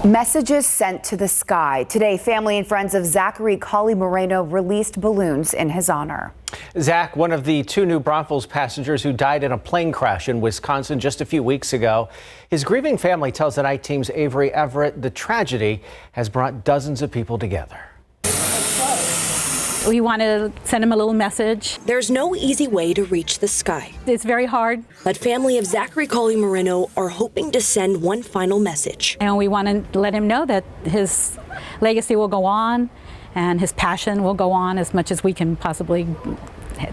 Messages sent to the sky. Today, family and friends of Zachary Moreno released balloons in his honor. Zach, one of the two New Braunfels passengers who died in a plane crash in Wisconsin just a few weeks ago. His grieving family tells the Night Team's Avery Everett the tragedy has brought dozens of people together. We want to send him a little message. There's no easy way to reach the sky. It's very hard. But family of Zachary Moreno are hoping to send one final message. And we want to let him know that his legacy will go on and his passion will go on as much as we can possibly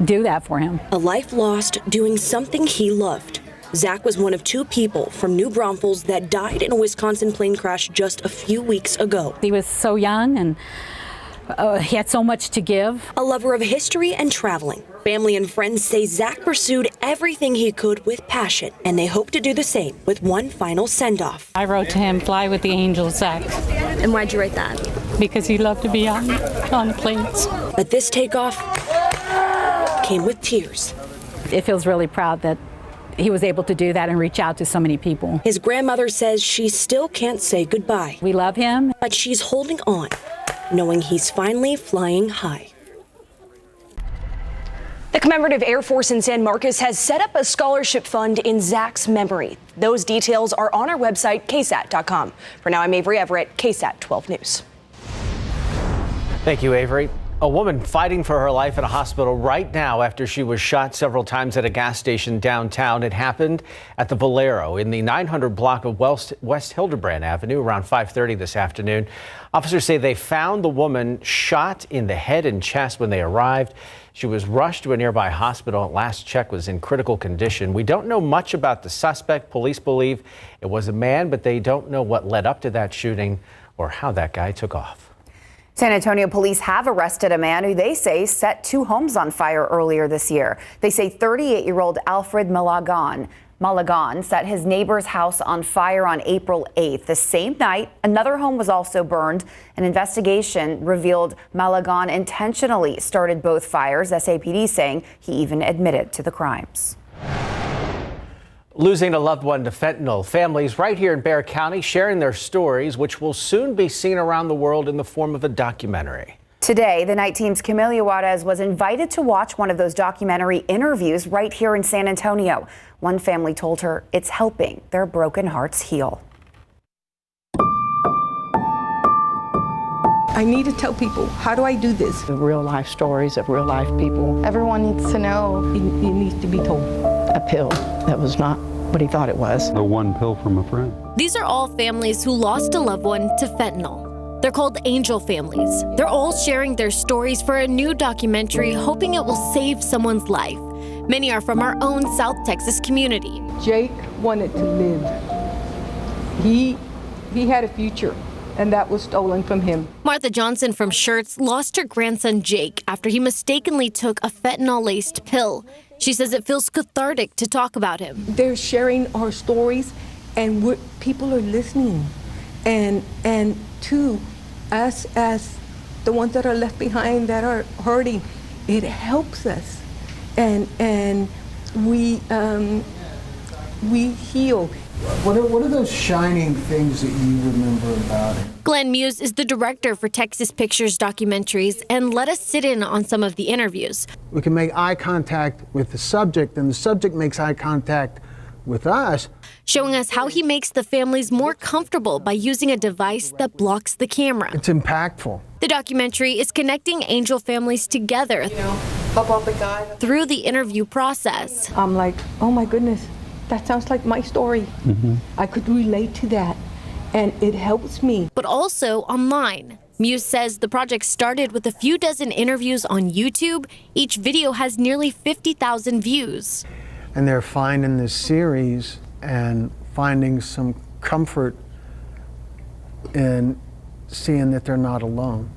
do that for him. A life lost doing something he loved. Zach was one of two people from New Braunfels that died in a Wisconsin plane crash just a few weeks ago. He was so young and he had so much to give. A lover of history and traveling. Family and friends say Zach pursued everything he could with passion, and they hope to do the same with one final send-off. I wrote to him, "Fly with the angels, Zach." And why'd you write that? Because he loved to be on the planes. But this takeoff came with tears. It feels really proud that he was able to do that and reach out to so many people. His grandmother says she still can't say goodbye. We love him. But she's holding on, knowing he's finally flying high. The Commemorative Air Force in San Marcos has set up a scholarship fund in Zach's memory. Those details are on our website, KSAT.com. For now, I'm Avery Everett, KSAT 12 News. Thank you, Avery. A woman fighting for her life in a hospital right now after she was shot several times at a gas station downtown. It happened at the Valero in the 900 block of West Hildebrand Avenue around 5:30 this afternoon. Officers say they found the woman shot in the head and chest when they arrived. She was rushed to a nearby hospital. At last check was in critical condition. We don't know much about the suspect. Police believe it was a man, but they don't know what led up to that shooting or how that guy took off. San Antonio police have arrested a man who they say set two homes on fire earlier this year. They say 38-year-old Alfred Malagan set his neighbor's house on fire on April 8th. The same night, another home was also burned. An investigation revealed Malagan intentionally started both fires, SAPD saying he even admitted to the crimes. Losing a loved one to fentanyl. Families right here in Bexar County sharing their stories, which will soon be seen around the world in the form of a documentary. Today, the Night Team's Camila Juarez was invited to watch one of those documentary interviews right here in San Antonio. One family told her it's helping their broken hearts heal. I need to tell people, how do I do this? The real life stories of real life people. Everyone needs to know. It needs to be told. A pill that was not what he thought it was. The one pill from a friend. These are all families who lost a loved one to fentanyl. They're called angel families. They're all sharing their stories for a new documentary, hoping it will save someone's life. Many are from our own South Texas community. Jake wanted to live. He had a future, and that was stolen from him. Martha Johnson from Schertz lost her grandson Jake after he mistakenly took a fentanyl-laced pill. She says it feels cathartic to talk about him. They're sharing our stories, and people are listening. And to us as the ones that are left behind that are hurting, it helps us. And we heal. What are those shining things that you remember about it? Glenn Muse is the director for Texas Pictures Documentaries and let us sit in on some of the interviews. We can make eye contact with the subject, and the subject makes eye contact with us. Showing us how he makes the families more comfortable by using a device that blocks the camera. It's impactful. The documentary is connecting angel families together through the interview process. I'm like, oh my goodness, that sounds like my story. Mm-hmm. I could relate to that, and it helps me. But also online. Muse says the project started with a few dozen interviews on YouTube. Each video has nearly 50,000 views. And they're finding this series and finding some comfort in seeing that they're not alone.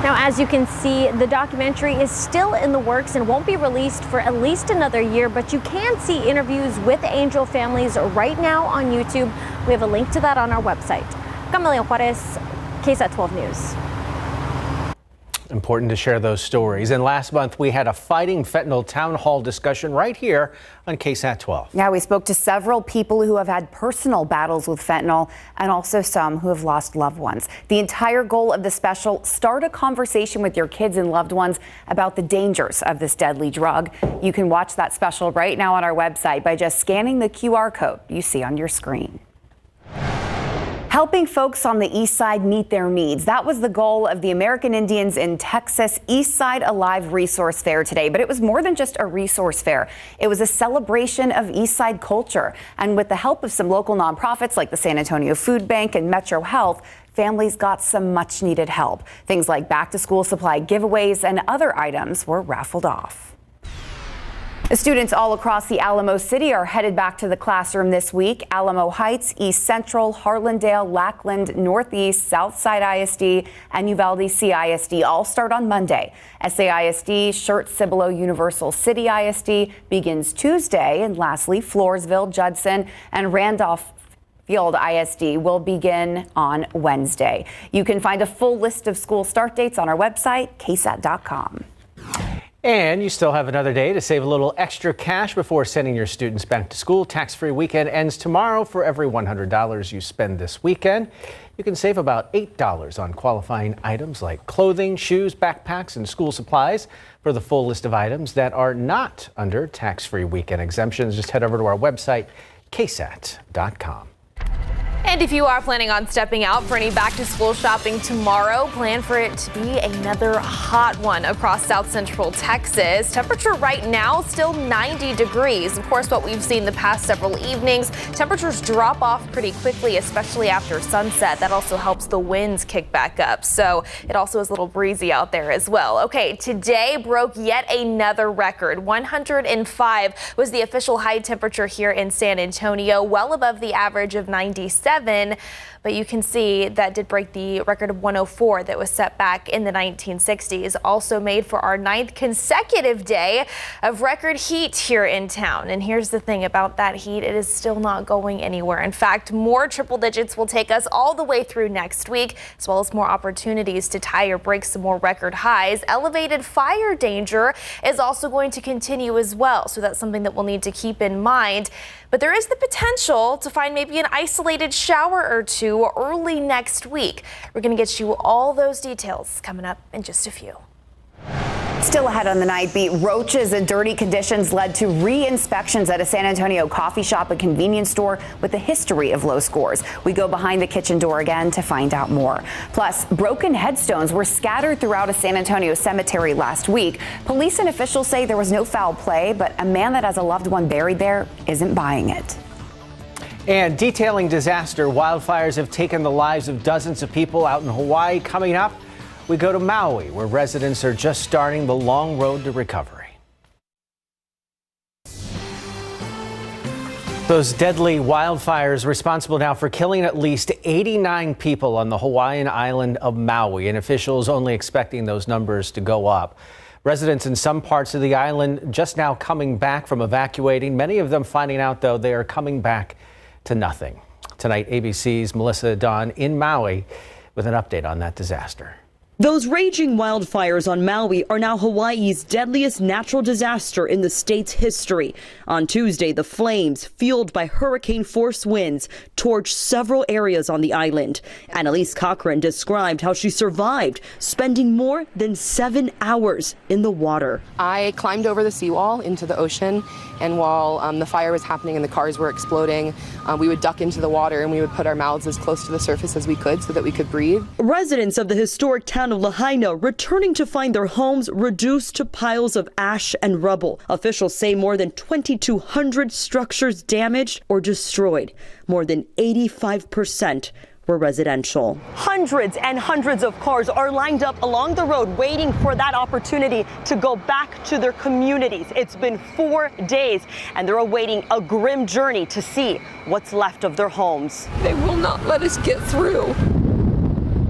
Now, as you can see, the documentary is still in the works and won't be released for at least another year, but you can see interviews with angel families right now on YouTube. We have a link to that on our website. Camila Juarez, KSAT 12 News. Important to share those stories. And last month, we had a Fighting Fentanyl town hall discussion right here on KSAT 12. Yeah, we spoke to several people who have had personal battles with fentanyl and also some who have lost loved ones. The entire goal of the special, start a conversation with your kids and loved ones about the dangers of this deadly drug. You can watch that special right now on our website by just scanning the QR code you see on your screen. Helping folks on the East Side meet their needs. That was the goal of the American Indians in Texas East Side Alive Resource Fair today. But it was more than just a resource fair. It was a celebration of East Side culture. And with the help of some local nonprofits like the San Antonio Food Bank and Metro Health, families got some much needed help. Things like back to school supply giveaways and other items were raffled off. Students all across the Alamo City are headed back to the classroom this week. Alamo Heights, East Central, Harlandale, Lackland, Northeast, Southside ISD, and Uvalde CISD all start on Monday. SAISD, Shirt, Cibolo, Universal City ISD begins Tuesday. And lastly, Floresville, Judson, and Randolph Field ISD will begin on Wednesday. You can find a full list of school start dates on our website, KSAT.com. And you still have another day to save a little extra cash before sending your students back to school. Tax-free weekend ends tomorrow. For every $100 you spend this weekend, you can save about $8 on qualifying items like clothing, shoes, backpacks, and school supplies. For the full list of items that are not under tax-free weekend exemptions, just head over to our website, KSAT.com. And if you are planning on stepping out for any back-to-school shopping tomorrow, plan for it to be another hot one across South Central Texas. Temperature right now still 90 degrees. Of course, what we've seen the past several evenings, temperatures drop off pretty quickly, especially after sunset. That also helps the winds kick back up. So it also is a little breezy out there as well. Okay, today broke yet another record. 105 was the official high temperature here in San Antonio, well above the average of 97. But you can see that did break the record of 104 that was set back in the 1960s. Also made for our 9th consecutive day of record heat here in town. And here's the thing about that heat, it is still not going anywhere. In fact, more triple digits will take us all the way through next week, as well as more opportunities to tie or break some more record highs. Elevated fire danger is also going to continue as well. So that's something that we'll need to keep in mind. But there is the potential to find maybe an isolated shower or two early next week. We're going to get you all those details coming up in just a few. Still ahead on the Nightbeat, roaches and dirty conditions led to re-inspections at a San Antonio coffee shop and convenience store with a history of low scores. We go behind the kitchen door again to find out more. Plus, broken headstones were scattered throughout a San Antonio cemetery last week. Police and officials say there was no foul play, but a man that has a loved one buried there isn't buying it. And detailing disaster, wildfires have taken the lives of dozens of people out in Hawaii. Coming up, we go to Maui, where residents are just starting the long road to recovery. Those deadly wildfires responsible now for killing at least 89 people on the Hawaiian island of Maui, and officials only expecting those numbers to go up. Residents in some parts of the island just now coming back from evacuating, many of them finding out, though, they are coming back to nothing. Tonight, ABC's Melissa Dawn in Maui with an update on that disaster. Those raging wildfires on Maui are now Hawaii's deadliest natural disaster in the state's history. On Tuesday, the flames, fueled by hurricane-force winds, torched several areas on the island. Annalise Cochran described how she survived, spending more than 7 hours in the water. I climbed over the seawall into the ocean, and while the fire was happening and the cars were exploding, we would duck into the water and we would put our mouths as close to the surface as we could so that we could breathe. Residents of the historic town of Lahaina returning to find their homes reduced to piles of ash and rubble. Officials say more than 2,200 structures damaged or destroyed. More than 85% were residential. Hundreds and hundreds of cars are lined up along the road waiting for that opportunity to go back to their communities. It's been 4 days and they're awaiting a grim journey to see what's left of their homes. They will not let us get through.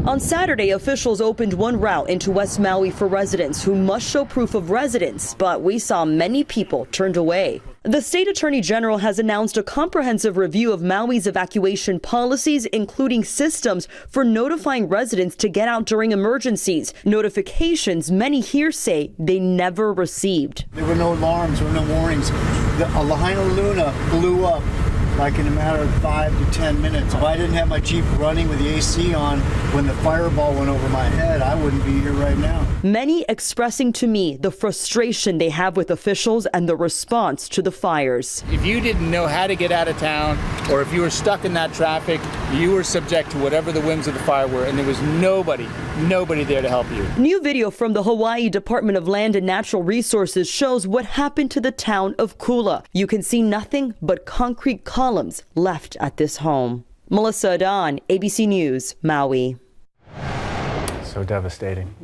On Saturday, officials opened one route into West Maui for residents who must show proof of residence, but we saw many people turned away. The state attorney general has announced a comprehensive review of Maui's evacuation policies, including systems for notifying residents to get out during emergencies, notifications many here say they never received. There were no alarms or no warnings. The Lahaina Luna blew up like in a matter of 5 to 10 minutes. If I didn't have my Jeep running with the AC on when the fireball went over my head, I wouldn't be here right now. Many expressing to me the frustration they have with officials and the response to the fires. If you didn't know how to get out of town, or if you were stuck in that traffic, you were subject to whatever the whims of the fire were, and there was nobody there to help you. New video from the Hawaii Department of Land and Natural Resources shows what happened to the town of Kula. You can see nothing but concrete columns left at this home. Melissa Adan, ABC News, Maui. So devastating.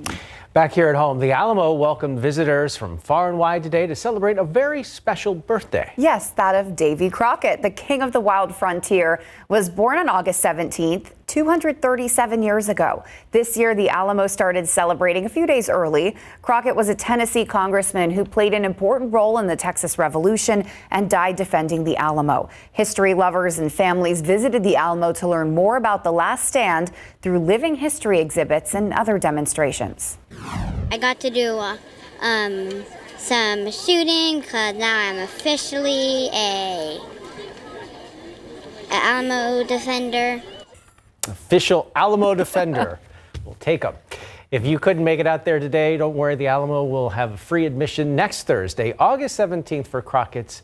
Back here at home, the Alamo welcomed visitors from far and wide today to celebrate a very special birthday. Yes, that of Davy Crockett, the king of the wild frontier, was born on August 17th, 237 years ago. This year, the Alamo started celebrating a few days early. Crockett was a Tennessee congressman who played an important role in the Texas Revolution and died defending the Alamo. History lovers and families visited the Alamo to learn more about the last stand through living history exhibits and other demonstrations. I got to do some shooting because now I'm officially an Alamo defender. Official Alamo defender. We'll take them. If you couldn't make it out there today, don't worry. The Alamo will have free admission next Thursday, August 17th, for Crockett's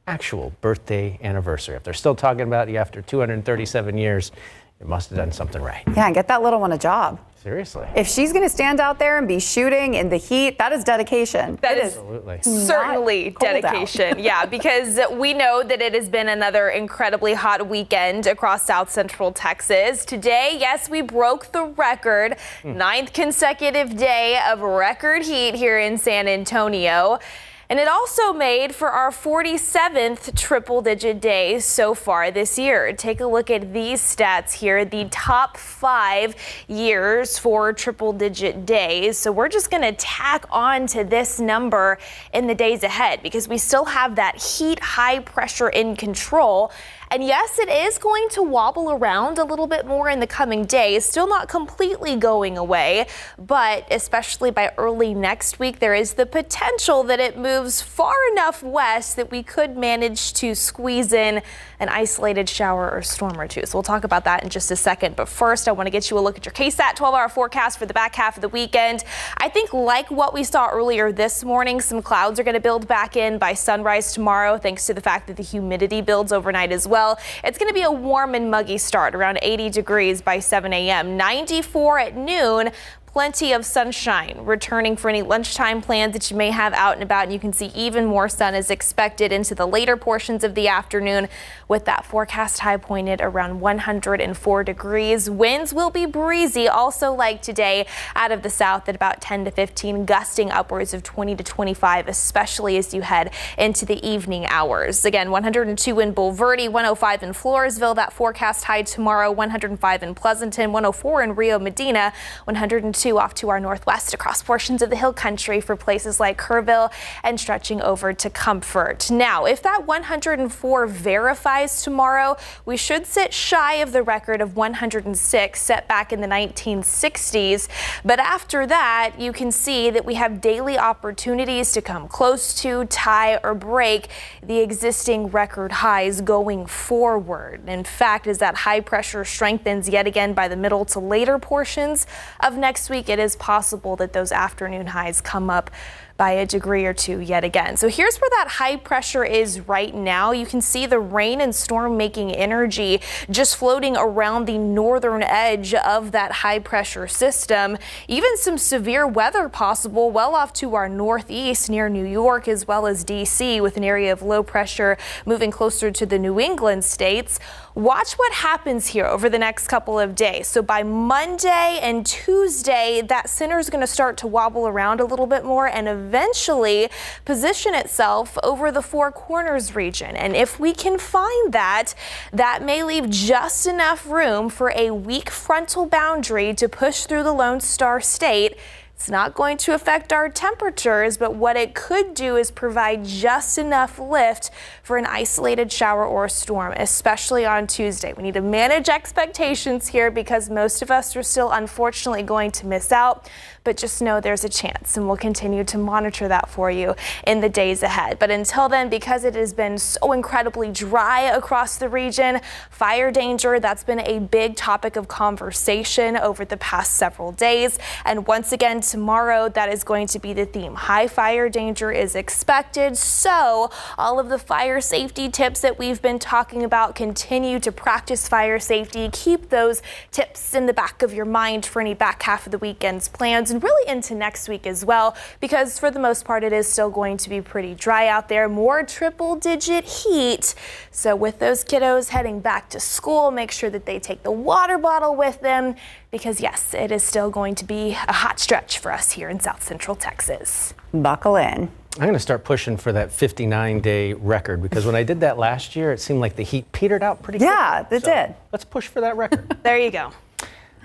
actual birthday anniversary. If they're still talking about you after 237 years, you must have done something right. Yeah, and get that little one a job. Seriously. If she's going to stand out there and be shooting in the heat, that is dedication. That is absolutely certainly dedication. Yeah, because we know that it has been another incredibly hot weekend across South Central Texas. Today, yes, we broke the record. 9th consecutive day of record heat here in San Antonio. And it also made for our 47th triple-digit day so far this year. Take a look at these stats here, the top 5 years for triple-digit days. So we're just going to tack on to this number in the days ahead because we still have that heat, high pressure in control. And yes, it is going to wobble around a little bit more in the coming days, still not completely going away, but especially by early next week, there is the potential that it moves far enough west that we could manage to squeeze in an isolated shower or storm or two. So we'll talk about that in just a second. But first, I want to get you a look at your KSAT 12-hour forecast for the back half of the weekend. I think like what we saw earlier this morning, some clouds are going to build back in by sunrise tomorrow, thanks to the fact that the humidity builds overnight as well. It's going to be a warm and muggy start, around 80 degrees by 7 a.m., 94 at noon. Plenty of sunshine returning for any lunchtime plans that you may have out and about. And you can see even more sun is expected into the later portions of the afternoon with that forecast high pointed around 104 degrees. Winds will be breezy, also like today out of the south at about 10 to 15, gusting upwards of 20 to 25, especially as you head into the evening hours. Again, 102 in Bulverde, 105 in Floresville. That forecast high tomorrow, 105 in Pleasanton, 104 in Rio Medina, 102 off to our northwest across portions of the hill country for places like Kerrville and stretching over to Comfort. Now, if that 104 verifies tomorrow, we should sit shy of the record of 106 set back in the 1960s. But after that, you can see that we have daily opportunities to come close to, tie, or break the existing record highs going forward. In fact, as that high pressure strengthens yet again by the middle to later portions of next week, it is possible that those afternoon highs come up by a degree or two yet again. So here's where that high pressure is right now. You can see the rain and storm making energy just floating around the northern edge of that high pressure system. Even some severe weather possible well off to our northeast near New York as well as DC, with an area of low pressure moving closer to the New England states. Watch what happens here over the next couple of days. So by Monday and Tuesday, that center is going to start to wobble around a little bit more, and eventually position itself over the Four Corners region. And if we can find that, that may leave just enough room for a weak frontal boundary to push through the Lone Star State. It's not going to affect our temperatures, but what it could do is provide just enough lift for an isolated shower or storm, especially on Tuesday. We need to manage expectations here because most of us are still unfortunately going to miss out, but just know there's a chance, and we'll continue to monitor that for you in the days ahead. But until then, because it has been so incredibly dry across the region, fire danger, that's been a big topic of conversation over the past several days. And once again, tomorrow, that is going to be the theme. High fire danger is expected. So all of the fire safety tips that we've been talking about, continue to practice fire safety. Keep those tips in the back of your mind for any back half of the weekend's plans, and really into next week as well, because for the most part, it is still going to be pretty dry out there. More triple-digit heat. So with those kiddos heading back to school, make sure that they take the water bottle with them, because yes, it is still going to be a hot stretch for us here in South Central Texas. Buckle in. I'm going to start pushing for that 59-day record, because when I did that last year, it seemed like the heat petered out pretty quickly. Yeah, it did. Let's push for that record. There you go.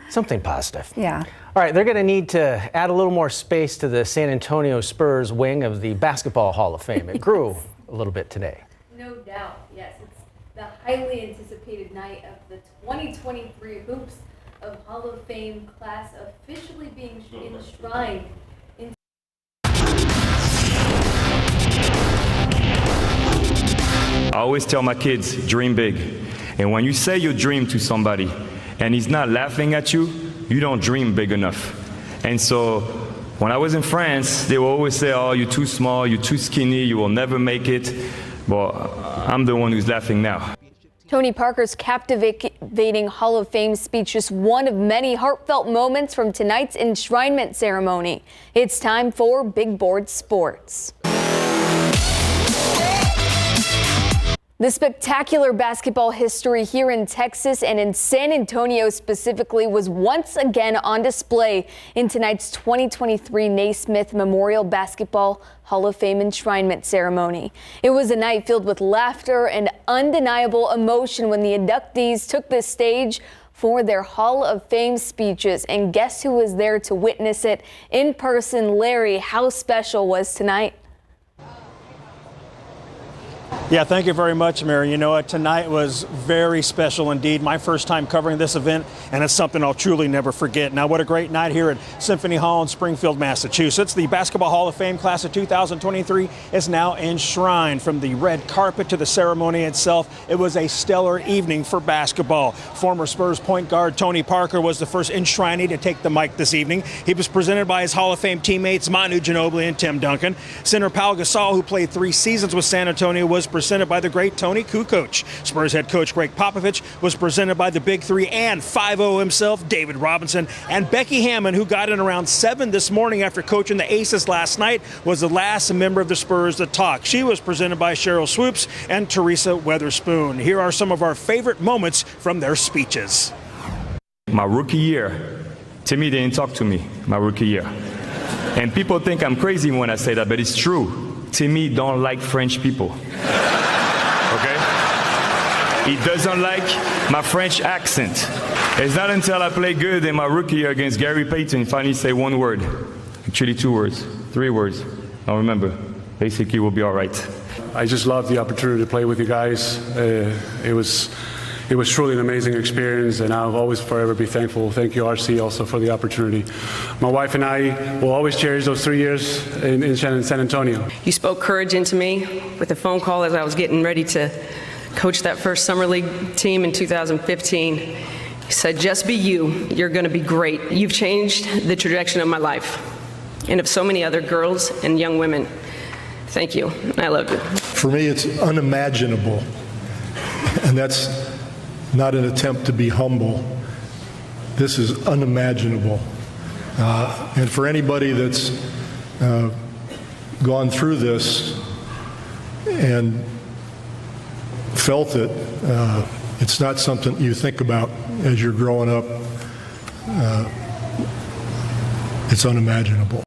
Something positive. Yeah. All right, they're going to need to add a little more space to the San Antonio Spurs wing of the Basketball Hall of Fame. It grew a little bit today. No doubt, yes. It's the highly anticipated night of the 2023 Hoops of Hall of Fame class officially being enshrined in. I always tell my kids, dream big. And when you say your dream to somebody and he's not laughing at you, you don't dream big enough. And so when I was in France, they will always say, oh, you're too small, you're too skinny, you will never make it. But I'm the one who's laughing now. Tony Parker's captivating Hall of Fame speech, just one of many heartfelt moments from tonight's enshrinement ceremony. It's time for Big Board Sports. The spectacular basketball history here in Texas and in San Antonio specifically was once again on display in tonight's 2023 Naismith Memorial Basketball Hall of Fame enshrinement ceremony. It was a night filled with laughter and undeniable emotion when the inductees took the stage for their Hall of Fame speeches. And guess who was there to witness it in person? Larry, how special was tonight? Yeah, thank you very much, Mary. You know what? Tonight was very special indeed. My first time covering this event, and it's something I'll truly never forget. Now, what a great night here at Symphony Hall in Springfield, Massachusetts. The Basketball Hall of Fame class of 2023 is now enshrined. From the red carpet to the ceremony itself, it was a stellar evening for basketball. Former Spurs point guard Tony Parker was the first enshrinee to take the mic this evening. He was presented by his Hall of Fame teammates Manu Ginobili and Tim Duncan. Center Pau Gasol, who played 3 seasons with San Antonio, was presented by the great Tony Kukoc. Spurs head coach Greg Popovich was presented by the Big Three and 5-0 himself, David Robinson. And Becky Hammon, who got in around 7 this morning after coaching the Aces last night, was the last member of the Spurs to talk. She was presented by Cheryl Swoops and Teresa Weatherspoon. Here are some of our favorite moments from their speeches. My rookie year, Timmy didn't talk to me, my rookie year. And people think I'm crazy when I say that, but it's true. Timmy don't like French people. Okay? He doesn't like my French accent. It's not until I play good in my rookie year against Gary Payton finally say 1 word. Actually 2 words, 3 words. I'll remember. Basically, we'll be all right. I just love the opportunity to play with you guys. It was truly an amazing experience, and I'll always forever be thankful. Thank you, RC, also for the opportunity. My wife and I will always cherish those 3 years in San Antonio. You spoke courage into me with a phone call as I was getting ready to coach that first summer league team in 2015. You said, just be you. You're going to be great. You've changed the trajectory of my life and of so many other girls and young women. Thank you. I love you. For me, it's unimaginable, and that's not an attempt to be humble. This is unimaginable. And for anybody that's gone through this and felt it, it's not something you think about as you're growing up. It's unimaginable.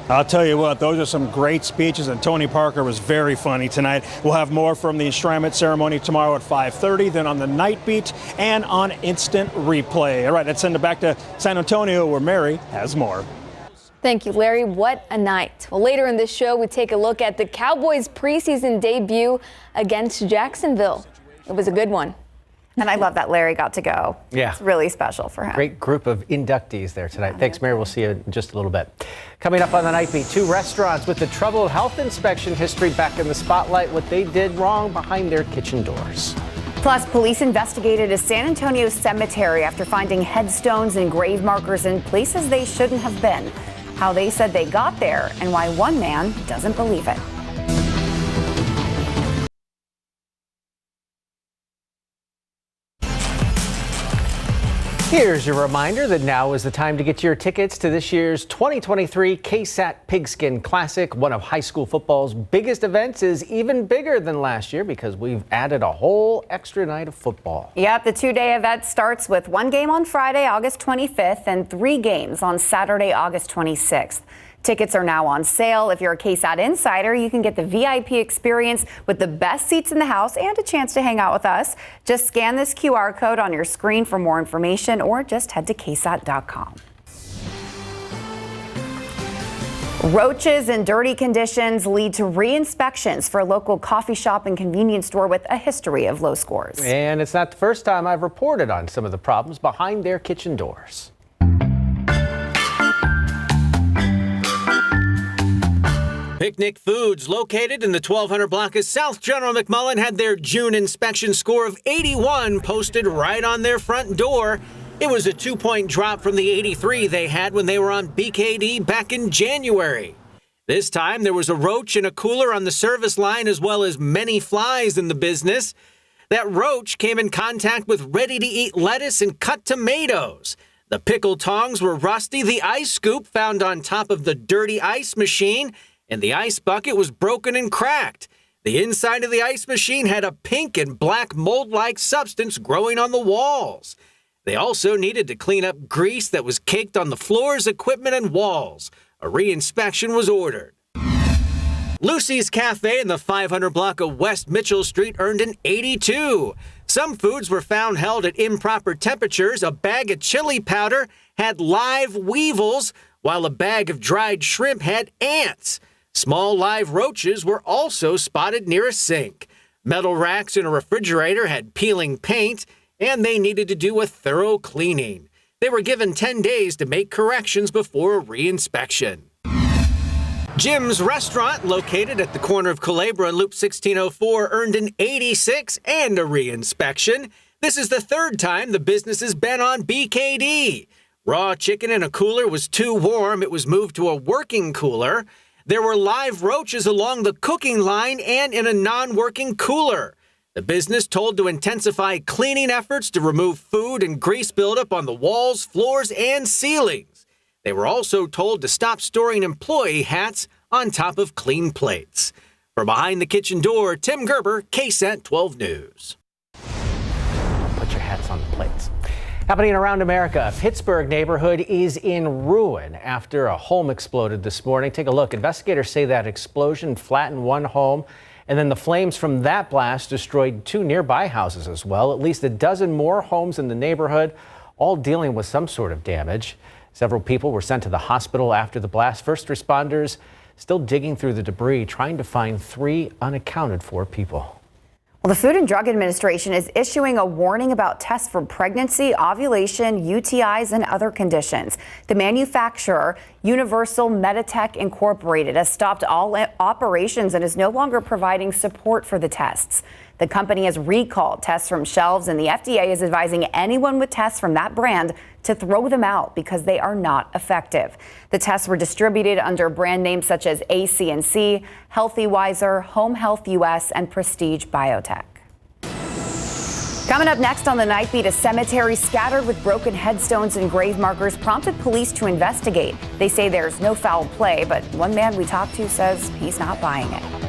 I'll tell you what, those are some great speeches, and Tony Parker was very funny tonight. We'll have more from the enshrinement ceremony tomorrow at 5:30, then on the Nightbeat and on Instant Replay. All right, let's send it back to San Antonio, where Mary has more. Thank you, Larry. What a night. Well, later in this show, we take a look at the Cowboys' preseason debut against Jacksonville. It was a good one. And I love that Larry got to go. Yeah. It's really special for him. Great group of inductees there tonight. Thanks, Mary. We'll see you in just a little bit. Coming up on the Nightbeat, 2 restaurants with the troubled health inspection history back in the spotlight, what they did wrong behind their kitchen doors. Plus, police investigated a San Antonio cemetery after finding headstones and grave markers in places they shouldn't have been. How they said they got there and why one man doesn't believe it. Here's your reminder that now is the time to get your tickets to this year's 2023 KSAT Pigskin Classic. One of high school football's biggest events is even bigger than last year because we've added a whole extra night of football. Yep, the 2-day event starts with 1 game on Friday, August 25th, and 3 games on Saturday, August 26th. Tickets are now on sale. If you're a KSAT insider, you can get the VIP experience with the best seats in the house and a chance to hang out with us. Just scan this QR code on your screen for more information or just head to ksat.com. Roaches and dirty conditions lead to re-inspections for a local coffee shop and convenience store with a history of low scores. And it's not the first time I've reported on some of the problems behind their kitchen doors. Picnic Foods, located in the 1200 block of South General McMullen, had their June inspection score of 81 posted right on their front door. It was a 2-point drop from the 83 they had when they were on BKD back in January. This time, there was a roach in a cooler on the service line as well as many flies in the business. That roach came in contact with ready-to-eat lettuce and cut tomatoes. The pickle tongs were rusty, the ice scoop found on top of the dirty ice machine, and the ice bucket was broken and cracked. The inside of the ice machine had a pink and black mold-like substance growing on the walls. They also needed to clean up grease that was caked on the floors, equipment, and walls. A re-inspection was ordered. Lucy's Cafe in the 500 block of West Mitchell Street earned an 82. Some foods were found held at improper temperatures. A bag of chili powder had live weevils, while a bag of dried shrimp had ants. Small live roaches were also spotted near a sink. Metal racks in a refrigerator had peeling paint, and they needed to do a thorough cleaning. They were given 10 days to make corrections before a re-inspection. Jim's Restaurant, located at the corner of Culebra and Loop 1604, earned an 86 and a re-inspection. This is the 3rd time the business has been on BKD. Raw chicken in a cooler was too warm. It was moved to a working cooler. There were live roaches along the cooking line and in a non-working cooler. The business told to intensify cleaning efforts to remove food and grease buildup on the walls, floors, and ceilings. They were also told to stop storing employee hats on top of clean plates. From behind the kitchen door, Tim Gerber, KSAT 12 News. Put your hats on the plates. Happening around America, a Pittsburgh neighborhood is in ruin after a home exploded this morning. Take a look. Investigators say that explosion flattened one home, and then the flames from that blast destroyed 2 nearby houses as well. At least a dozen more homes in the neighborhood, all dealing with some sort of damage. Several people were sent to the hospital after the blast. First responders still digging through the debris, trying to find 3 unaccounted for people. Well, the Food and Drug Administration is issuing a warning about tests for pregnancy, ovulation, UTIs, and other conditions. The manufacturer, Universal Meditech Incorporated, has stopped all operations and is no longer providing support for the tests. The company has recalled tests from shelves, and the FDA is advising anyone with tests from that brand to throw them out because they are not effective. The tests were distributed under brand names such as AC&C, Healthy Wiser, Home Health US, and Prestige Biotech. Coming up next on the Nightbeat, a cemetery scattered with broken headstones and grave markers prompted police to investigate. They say there's no foul play, but one man we talked to says he's not buying it.